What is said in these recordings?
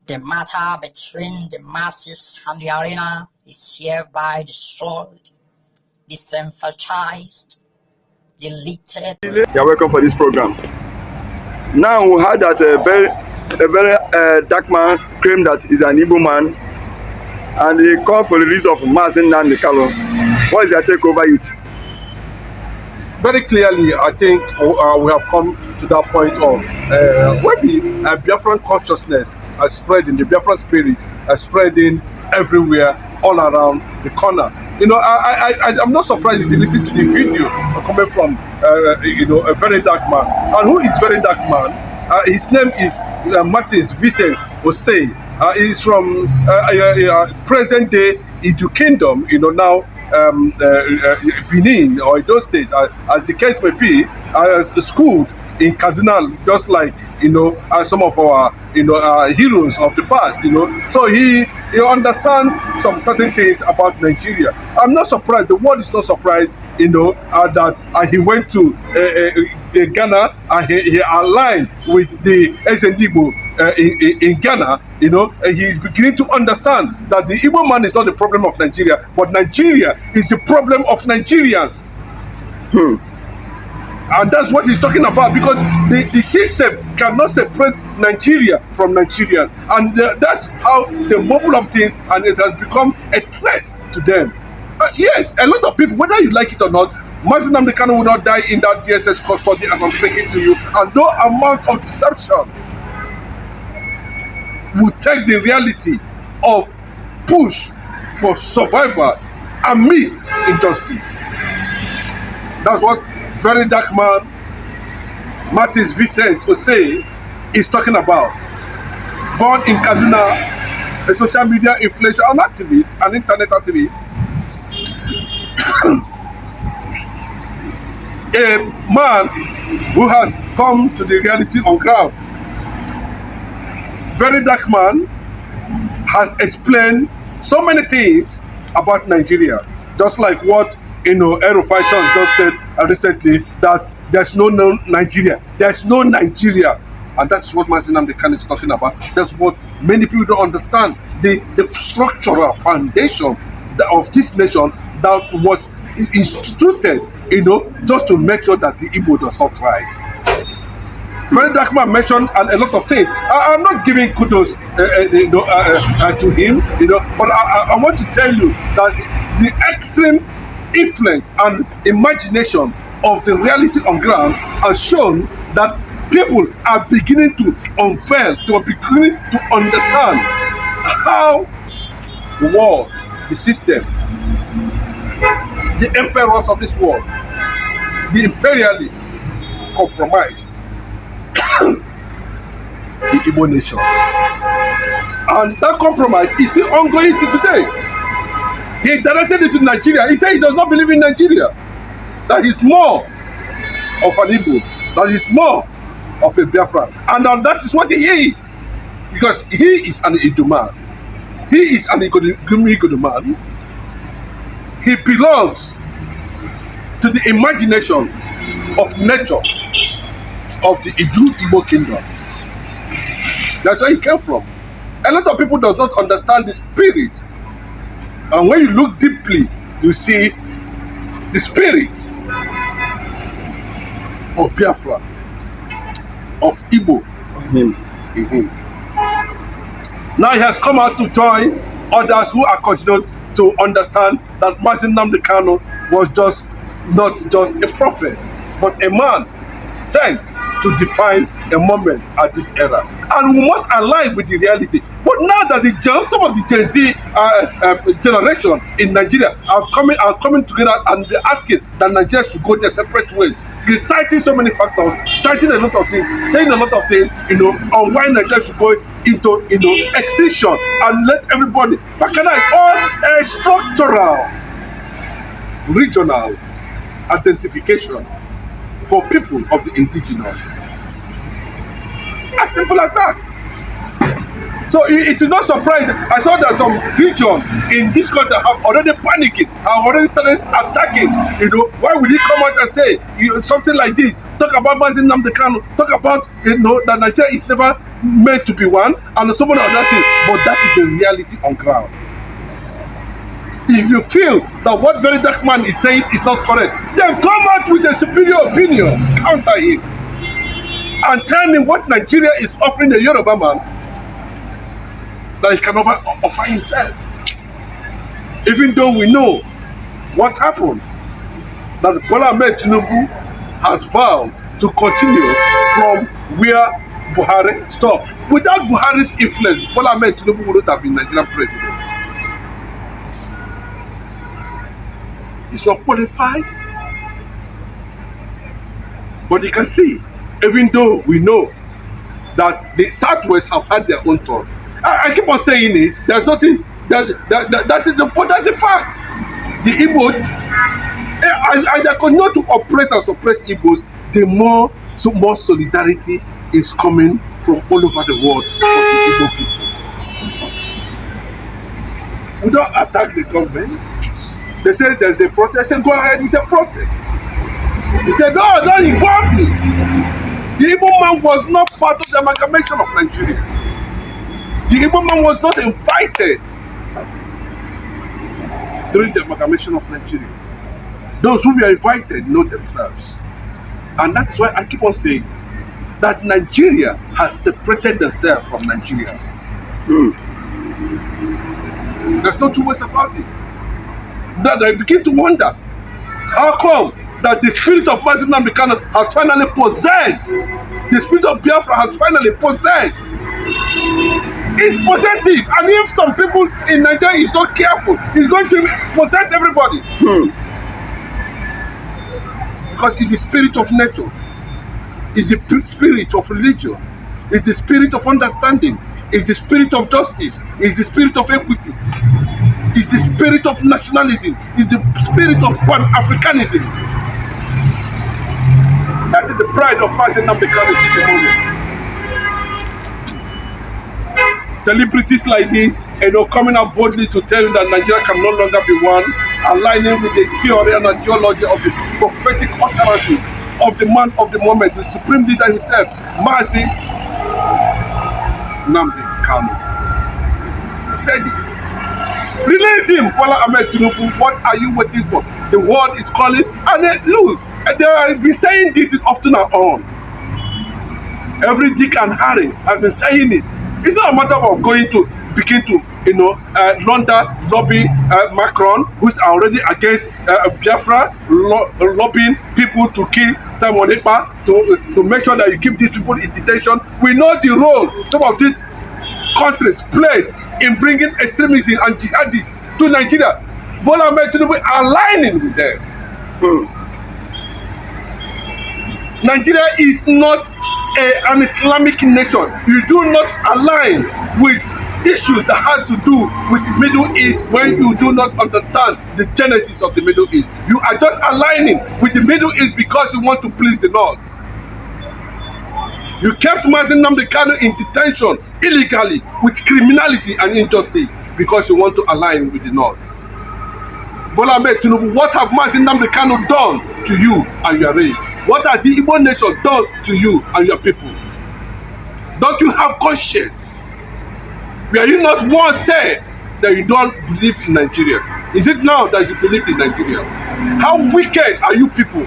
The matter between the masses and the arena is hereby destroyed, disenfranchised, deleted. You're welcome for this program. Now we heard that a very dark man claimed that he's an Igbo man, and he called for the release of Mazi Nnamdi Kanu. What is your take over it? Very clearly, I think we have come to that point of when the Biafran consciousness has spread in the Biafran spirit, spreading everywhere, all around the corner. You know, I'm not surprised if you listen to the video coming from, a very dark man. And who is very dark man? His name is Martins Vincent Osei. He's from present day Edu Kingdom, now Benin or Edo State, as the case may be, schooled in Kaduna, just like some of our heroes of the past. So he understands some certain things about Nigeria. I'm not surprised. The world is not surprised, that he went to Ghana and he aligned with the SNDIGBO in Ghana. He's beginning to understand that the Igbo man is not the problem of Nigeria, but Nigeria is the problem of Nigerians. And that's what he's talking about, because the system cannot separate Nigeria from Nigerians. And that's how they mobile up things, and it has become a threat to them. Yes, a lot of people, whether you like it or not, Mazi Nnamdi Kanu will not die in that DSS custody as I'm speaking to you, and no amount of deception will take the reality of push for survival amidst injustice. That's what very dark man Martins Vincent Osei is talking about. Born in Kaduna, a social media influencer, an activist, an internet activist, a man who has come to the reality on ground. Very dark man has explained so many things about Nigeria, just like what El-Rufai just said recently, that there's no Nigeria. There's no Nigeria. And that's what Mazi Nnamdi Kanu is talking about. That's what many people don't understand. The structural foundation of this nation that was instituted, just to make sure that the Igbo does not rise. Very dark man mentioned a lot of things. I'm not giving kudos to him, but I want to tell you that the extreme influence and imagination of the reality on ground has shown that people are beginning to unveil, to beginning to understand how the world, the system, the emperors of this world, the imperialists compromised the Igbo nation. And that compromise is still ongoing to today. He directed it to Nigeria. He said he does not believe in Nigeria. That he's more of an Igbo. That he's more of a Biafra. And that is what he is. Because he is an Igbo man. He is an Igbo man. He belongs to the imagination of nature of the Igbo kingdom. That's where he came from. A lot of people does not understand the spirit. And when you look deeply, you see the spirits of Biafra, of Igbo in him. Now he has come out to join others who are continuing to understand that Mazi Nnamdi Kanu was not just a prophet, but a man sent to define a moment at this era. And we must align with the reality. But now that some of the Gen Z generation in Nigeria are coming together, and they're asking that Nigeria should go their separate ways. They're citing so many factors, citing a lot of things, saying a lot of things, on why Nigeria should go into extinction, and let everybody recognize all a structural, regional identification for people of the indigenous. As simple as that. So it is not surprising. I saw that some regions in this country have already panicking, have already started attacking. You know, why would he come out and say something like this? Talk about Mazi Nnamdi Kanu, talk about that Nigeria is never meant to be one, and so many other things. But that is the reality on ground. If you feel that what very dark man is saying is not correct, then come out with a superior opinion, counter him, and tell me what Nigeria is offering the Yoruba man that he can offer himself. Even though we know what happened, that Bola Ahmed Tinubu has vowed to continue from where Buhari stopped. Without Buhari's influence, Bola Ahmed Tinubu wouldn't have been Nigerian president. He's not qualified. But you can see, even though we know that the Southwest have had their own turn, I keep on saying it, there's nothing, that is the fact. The Igbo, as they continue to oppress and suppress Igbos, the more solidarity is coming from all over the world for the Igbo people. We don't attack the government. They say there's a protest, say go ahead with a protest. They said, no, don't involve me. The Igbo man was not part of the amalgamation of Nigeria. The Igbo man was not invited during the amalgamation of Nigeria. Those who were invited know themselves. And that is why I keep on saying that Nigeria has separated themselves from Nigerians. There's no two ways about it. That I begin to wonder, how come that the spirit of Mazi Nnamdi Kanu has finally possessed, the spirit of Biafra has finally possessed. It's possessive, and if some people in Nigeria is not careful, it's going to possess everybody. Because it's the spirit of nature, it's the spirit of religion, it's the spirit of understanding, it's the spirit of justice, it's the spirit of equity, it's the spirit of nationalism, it's the spirit of Pan-Africanism. That is the pride of Mazi Nnamdi Kanu Chichimoni. Celebrities like this, coming out boldly to tell you that Nigeria can no longer be one, aligning with the theory and ideology of the prophetic utterances of the man of the moment, the supreme leader himself, Mazi Nnamdi Kanu. He said it. Release him, Bola Ahmed Tinubu. What are you waiting for? The world is calling, and then look, they have been saying this often and on. Every Dick and Harry has been saying it. It's not a matter of going to begin to, London lobby Macron, who's already against Biafra, lobbying people to kill simonekpa, to make sure that you keep these people in detention. We know the role some of these countries played in bringing extremism and jihadists to Nigeria. Bola Ahmed Tinubu aligning with them. Nigeria is not an Islamic nation. You do not align with issues that has to do with the Middle East when you do not understand the genesis of the Middle East. You are just aligning with the Middle East because you want to please the North. You kept Mazi Nnamdi Kanu in detention illegally with criminality and injustice because you want to align with the North. Bola Ahmed Tinubu, what have Mazi Nnamdi Kanu done to you and your race? What has the Igbo nation done to you and your people? Don't you have conscience? Were you not once said that you don't believe in Nigeria? Is it now that you believe in Nigeria? How wicked are you people?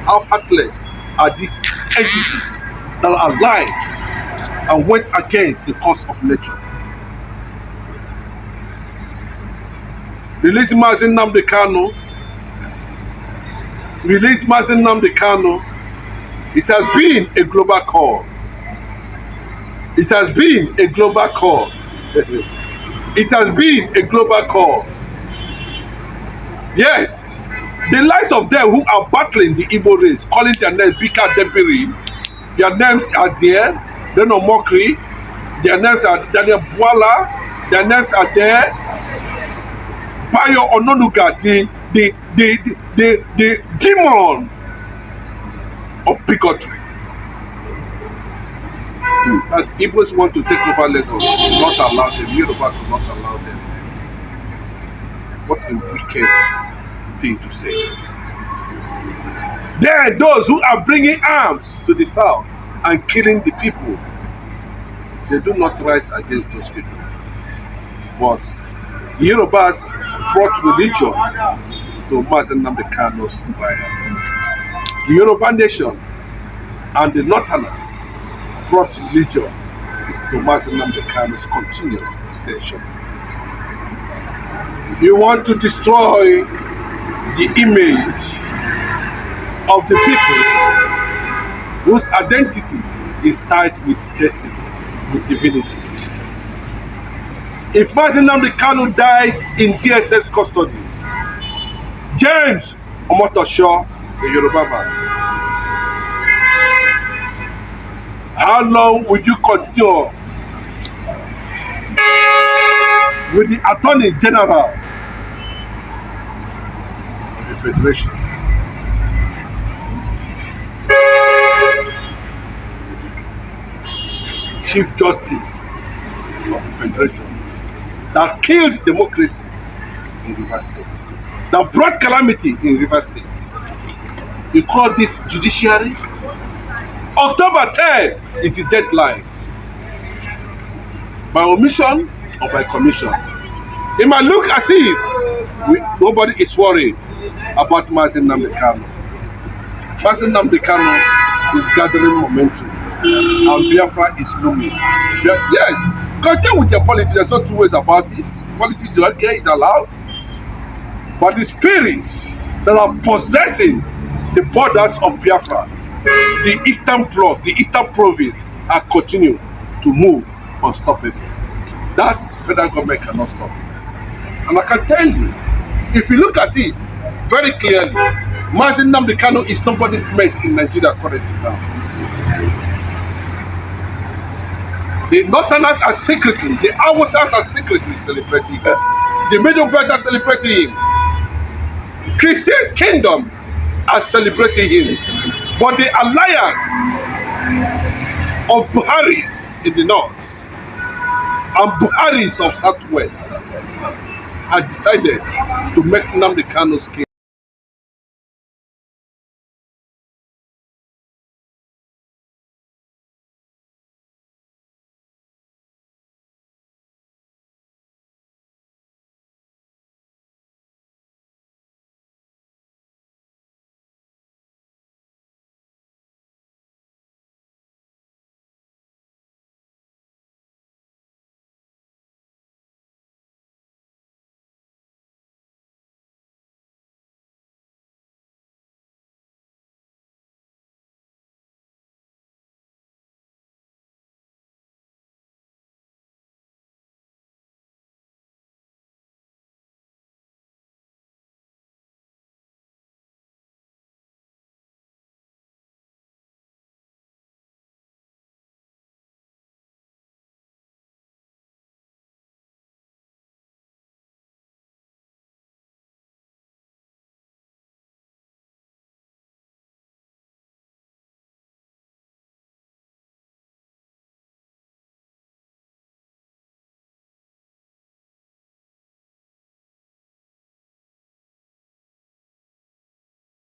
How heartless are these entities that are lying and went against the cause of nature? Release Mazi Nnamdi Kanu. Release Mazi Nnamdi Kanu. It has been a global call. It has been a global call. It has been a global call. Yes, the lives of them who are battling the Igbo race, calling their names Bika Debiri, their names are there. They no mockery. Their names are Daniel Bwala. Their names are there. Bayo Ononuga, the demon of bigotry. that Igbos want to take over Lagos, will not allow them. Yorubas will not allow them. What a wicked thing to say. Then those who are bringing arms to the south and killing the people, they do not rise against those people. But Yorubas brought religion to Mazi Nnamdi Kanu's trial. The Yoruba nation and the Northerners brought religion to Mazi Nnamdi Kanu's continuous detention. You want to destroy the image of the people whose identity is tied with destiny, with divinity. If Mazi Nnamdi Kanu dies in DSS custody, James Omotosho, the Yoruba man, how long will you continue with the Attorney General of the Federation? Chief Justice of the Federation that killed democracy in River State, that brought calamity in River State. You call this judiciary? October 10 is the deadline. By omission or by commission. It might look as if nobody is worried about Mazi Nnamdi Kanu. Mazi Nnamdi Kanu is gathering momentum and Biafra is looming. Yes, continue with your politics, there's no two ways about it. Politics is okay, it's allowed. But the spirits that are possessing the borders of Biafra, the eastern bloc, the eastern province, are continuing to move unstoppable. That federal government cannot stop it. And I can tell you, if you look at it very clearly, Mazi Nnamdi Kanu is nobody's mate in Nigeria currently now. The Northerners are secretly, the Hausas are secretly celebrating him. The Middle Belt are celebrating him. Christian Kingdom are celebrating him. But the alliance of Buharis in the north and Buharis of southwest have decided to make Nnamdi Kanu's king.